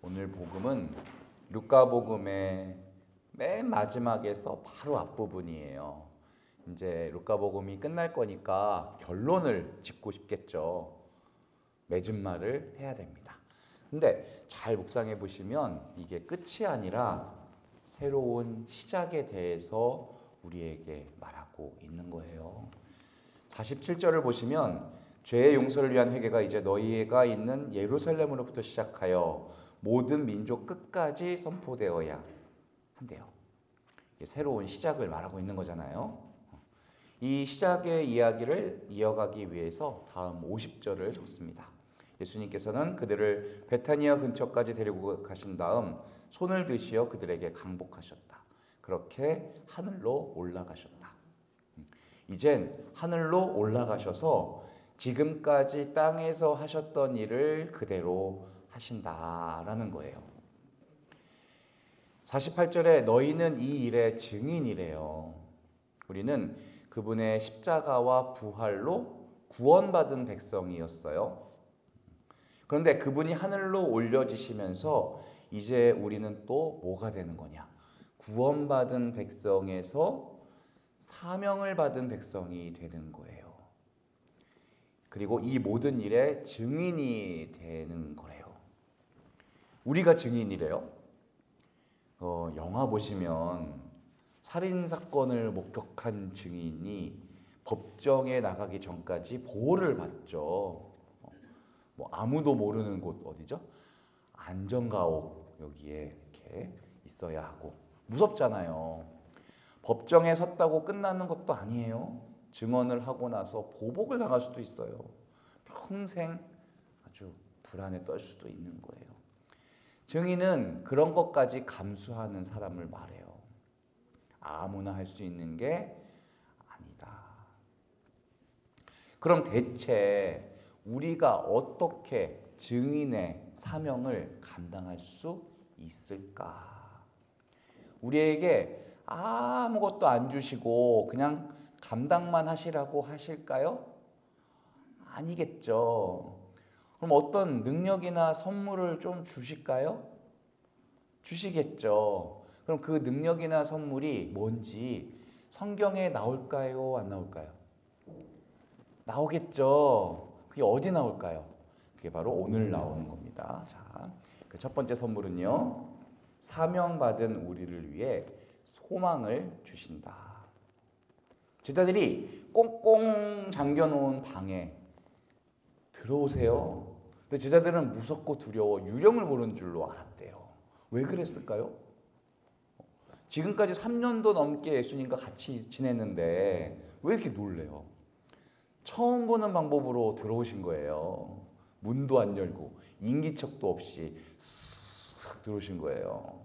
오늘 복음은 루카복음의 맨 마지막에서 바로 앞부분이에요. 이제 루카복음이 끝날 거니까 결론을 짓고 싶겠죠. 맺은 말을 해야 됩니다. 근데 잘 묵상해 보시면 이게 끝이 아니라 새로운 시작에 대해서 우리에게 말하고 있는 거예요. 47절을 보시면 죄의 용서를 위한 회개가 이제 너희가 있는 예루살렘으로부터 시작하여 모든 민족 끝까지 선포되어야 한대요. 이게 새로운 시작을 말하고 있는 거잖아요. 이 시작의 이야기를 이어가기 위해서 다음 50절을 적습니다. 예수님께서는 그들을 베타니아 근처까지 데리고 가신 다음 손을 드시어 그들에게 강복하셨다. 그렇게 하늘로 올라가셨다. 이젠 하늘로 올라가셔서 지금까지 땅에서 하셨던 일을 그대로 하신다라는 거예요. 48절에 너희는 이 일의 증인이래요. 우리는 그분의 십자가와 부활로 구원받은 백성이었어요. 그런데 그분이 하늘로 올려지시면서 이제 우리는 또 뭐가 되는 거냐? 구원받은 백성에서 사명을 받은 백성이 되는 거예요. 그리고 이 모든 일의 증인이 되는 거래요. 우리가 증인이래요. 영화 보시면 살인사건을 목격한 증인이 법정에 나가기 전까지 보호를 받죠. 아무도 모르는 곳 어디죠? 안전가옥 여기에 이렇게 있어야 하고 무섭잖아요. 법정에 섰다고 끝나는 것도 아니에요. 증언을 하고 나서 보복을 당할 수도 있어요. 평생 아주 불안에 떨 수도 있는 거예요. 증인은 그런 것까지 감수하는 사람을 말해요. 아무나 할 수 있는 게 아니다. 그럼 대체 우리가 어떻게 증인의 사명을 감당할 수 있을까? 우리에게 아무것도 안 주시고 그냥 감당만 하시라고 하실까요? 아니겠죠. 그럼 어떤 능력이나 선물을 좀 주실까요? 주시겠죠. 그럼 그 능력이나 선물이 뭔지 성경에 나올까요? 안 나올까요? 나오겠죠. 그게 어디 나올까요? 그게 바로 오늘 나오는 겁니다. 자, 그 첫 번째 선물은요. 사명받은 우리를 위해 소망을 주신다. 제자들이 꽁꽁 잠겨놓은 방에 들어오세요. 근데 제자들은 무섭고 두려워 유령을 보는 줄로 알았대요. 왜 그랬을까요? 지금까지 3년도 넘게 예수님과 같이 지냈는데 왜 이렇게 놀래요? 처음 보는 방법으로 들어오신 거예요. 문도 안 열고 인기척도 없이 쓱 들어오신 거예요.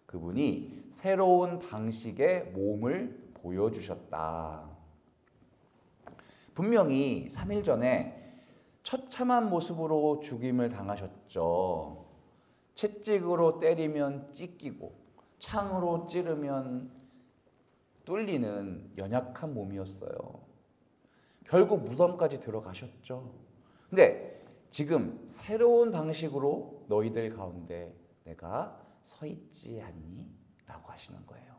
그분이 새로운 방식의 몸을 보여주셨다. 분명히 3일 전에 처참한 모습으로 죽임을 당하셨죠. 채찍으로 때리면 찢기고 창으로 찌르면 뚫리는 연약한 몸이었어요. 결국 무덤까지 들어가셨죠. 근데 지금 새로운 방식으로 너희들 가운데 내가 서 있지 않니? 라고 하시는 거예요.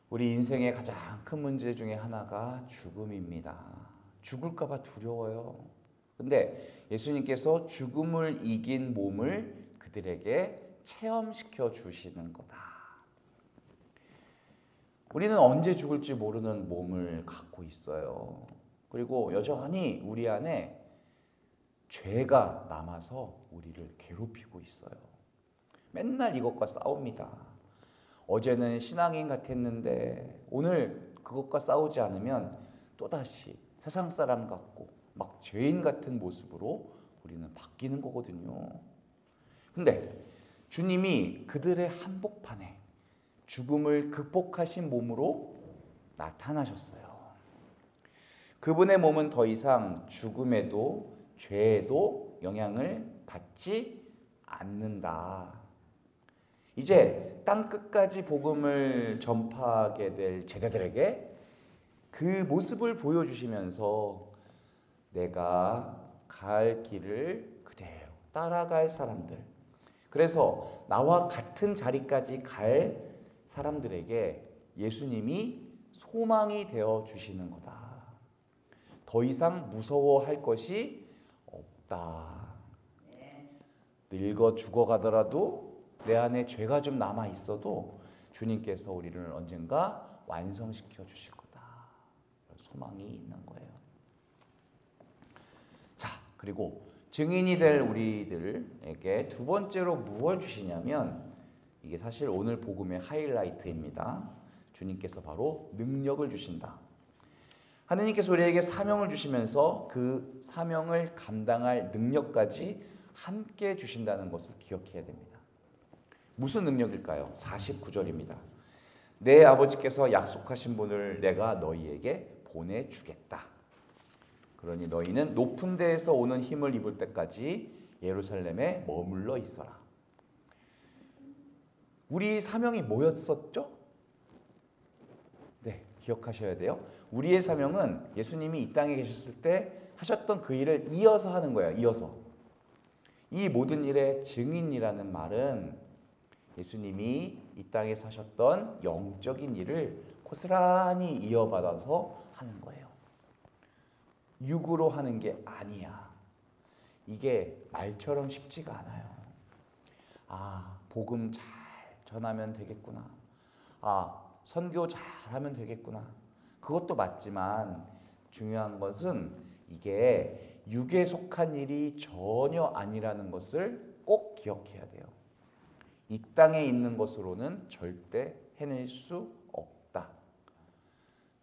우리 인생의 가장 큰 문제 중에 하나가 죽음입니다. 죽을까 봐 두려워요. 근데 예수님께서 죽음을 이긴 몸을 그들에게 체험시켜 주시는 거다. 우리는 언제 죽을지 모르는 몸을 갖고 있어요. 그리고 여전히 우리 안에 죄가 남아서 우리를 괴롭히고 있어요. 맨날 이것과 싸웁니다. 어제는 신앙인 같았는데 오늘 그것과 싸우지 않으면 또다시 세상 사람 같고 막 죄인 같은 모습으로 우리는 바뀌는 거거든요. 근데 주님이 그들의 한복판에 죽음을 극복하신 몸으로 나타나셨어요. 그분의 몸은 더 이상 죽음에도 죄에도 영향을 받지 않는다. 이제 땅 끝까지 복음을 전파하게 될 제자들에게 그 모습을 보여주시면서 내가 갈 길을 그대로 따라갈 사람들. 그래서 나와 같은 자리까지 갈 사람들에게 예수님이 소망이 되어 주시는 거다. 더 이상 무서워할 것이 없다. 늙어 죽어가더라도 내 안에 죄가 좀 남아 있어도 주님께서 우리를 언젠가 완성시켜 주실 거다. 소망이 있는 거예요. 자, 그리고 증인이 될 우리들에게 두 번째로 무엇을 주시냐면, 이게 사실 오늘 복음의 하이라이트입니다. 주님께서 바로 능력을 주신다. 하느님께서 우리에게 사명을 주시면서 그 사명을 감당할 능력까지 함께 주신다는 것을 기억해야 됩니다. 무슨 능력일까요? 49절입니다. 내 아버지께서 약속하신 분을 내가 너희에게 보내주겠다. 그러니 너희는 높은 데에서 오는 힘을 입을 때까지 예루살렘에 머물러 있어라. 우리 사명이 뭐였었죠? 네, 기억하셔야 돼요. 우리의 사명은 예수님이 이 땅에 계셨을 때 하셨던 그 일을 이어서 하는 거예요. 이어서. 이 모든 일의 증인이라는 말은 예수님이 이 땅에 사셨던 영적인 일을 고스란히 이어받아서 하는 거예요. 육으로 하는 게 아니야. 이게 말처럼 쉽지가 않아요. 아, 복음 잘 전하면 되겠구나. 아, 선교 잘하면 되겠구나. 그것도 맞지만 중요한 것은 이게 육에 속한 일이 전혀 아니라는 것을 꼭 기억해야 돼요. 이 땅에 있는 것으로는 절대 해낼 수 없다.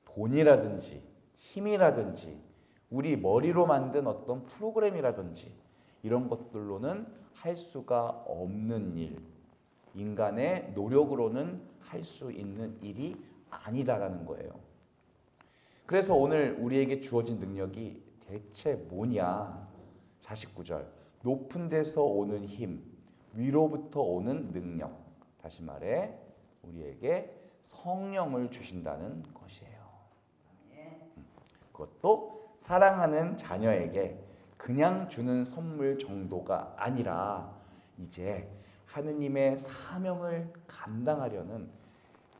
돈이라든지 힘이라든지 우리 머리로 만든 어떤 프로그램이라든지 이런 것들로는 할 수가 없는 일, 인간의 노력으로는 할 수 있는 일이 아니다라는 거예요. 그래서 오늘 우리에게 주어진 능력이 대체 뭐냐? 49절, 높은 데서 오는 힘, 위로부터 오는 능력. 다시 말해 우리에게 성령을 주신다는 것이에요. 그것도 사랑하는 자녀에게 그냥 주는 선물 정도가 아니라 이제 하느님의 사명을 감당하려는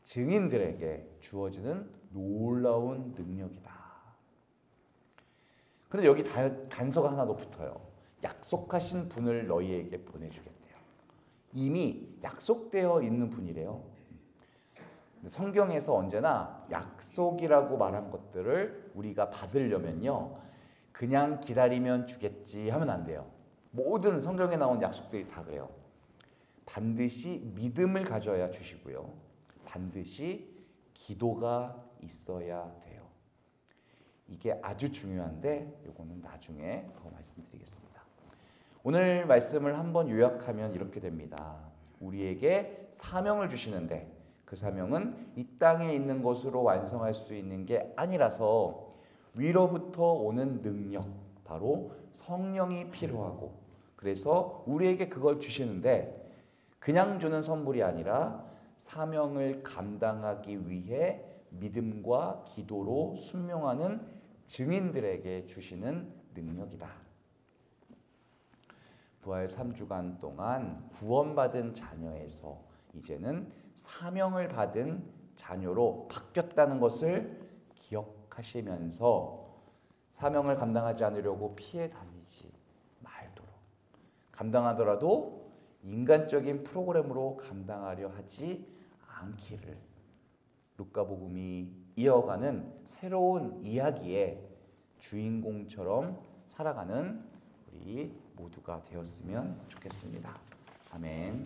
증인들에게 주어지는 놀라운 능력이다. 그런데 여기 단서가 하나 더 붙어요. 약속하신 분을 너희에게 보내주겠대요. 이미 약속되어 있는 분이래요. 성경에서 언제나 약속이라고 말한 것들을 우리가 받으려면요, 그냥 기다리면 주겠지 하면 안 돼요. 모든 성경에 나온 약속들이 다 그래요. 반드시 믿음을 가져야 주시고요, 반드시 기도가 있어야 돼요. 이게 아주 중요한데 이거는 나중에 더 말씀드리겠습니다. 오늘 말씀을 한번 요약하면 이렇게 됩니다. 우리에게 사명을 주시는데 그 사명은 이 땅에 있는 것으로 완성할 수 있는 게 아니라서 위로부터 오는 능력, 바로 성령이 필요하고, 그래서 우리에게 그걸 주시는데 그냥 주는 선물이 아니라 사명을 감당하기 위해 믿음과 기도로 순명하는 증인들에게 주시는 능력이다. 부활 3주간 동안 구원받은 자녀에서 이제는 사명을 받은 자녀로 바뀌었다는 것을 기억하시면서 사명을 감당하지 않으려고 피해 다니지 말도록, 감당하더라도 인간적인 프로그램으로 감당하려 하지 않기를 루카복음이 이어가는 새로운 이야기의 주인공처럼 살아가는 우리 모두가 되었으면 좋겠습니다. 아멘.